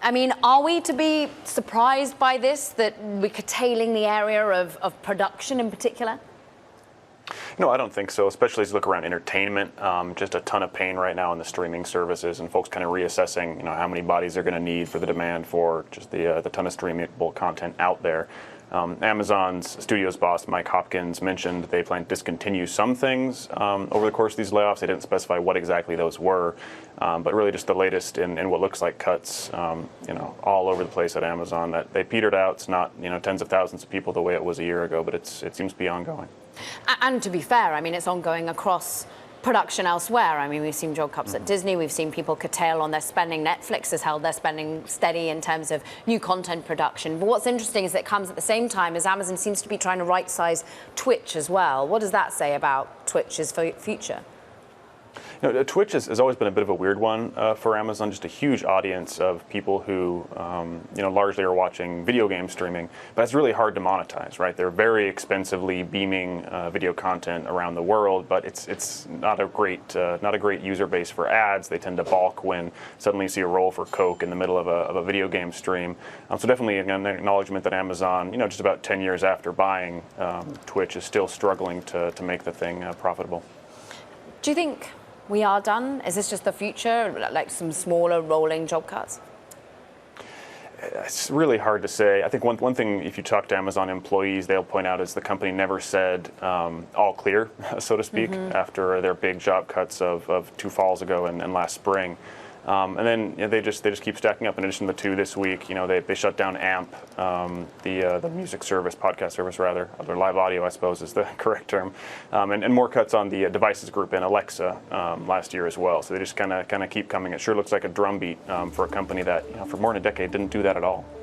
I mean, are we to be surprised by this, that we're curtailing the area of production in particular? No, I don't think so, especially as you look around entertainment. Just a ton of pain right now in the streaming services, and folks kind of reassessing, how many bodies they're going to need for the demand for just the ton of streamable content out there. Amazon's studios boss, Mike Hopkins, mentioned they plan to discontinue some things over the course of these layoffs. They didn't specify what exactly those were, but really just the latest in what looks like cuts, all over the place at Amazon. That they petered out. It's not, tens of thousands of people the way it was a year ago, but it seems to be ongoing. And to be fair, I mean, it's ongoing across production elsewhere. I mean, we've seen job cuts at Disney. We've seen people curtail on their spending. Netflix has held their spending steady in terms of new content production. But what's interesting is that it comes at the same time as Amazon seems to be trying to right-size Twitch as well. What does that say about Twitch's future? Twitch has always been a bit of a weird one for Amazon. Just a huge audience of people who, largely are watching video game streaming, but it's really hard to monetize, right? They're very expensively beaming video content around the world, but it's not a great user base for ads. They tend to balk when suddenly you see a roll for Coke in the middle of a video game stream. So definitely an acknowledgement that Amazon, just about 10 years after buying Twitch, is still struggling to make the thing profitable. Do you think we are done? Is this just the future, like some smaller rolling job cuts? It's really hard to say. I think one thing, if you talk to Amazon employees, they'll point out is the company never said all clear, so to speak, after their big job cuts of 2 falls ago and last spring. And then they just keep stacking up. In addition to the 2 this week, they shut down AMP, the music service, podcast service rather, or live audio, I suppose is the correct term, and more cuts on the devices group and Alexa last year as well. So they just kind of keep coming. It sure looks like a drumbeat for a company that for more than a decade didn't do that at all.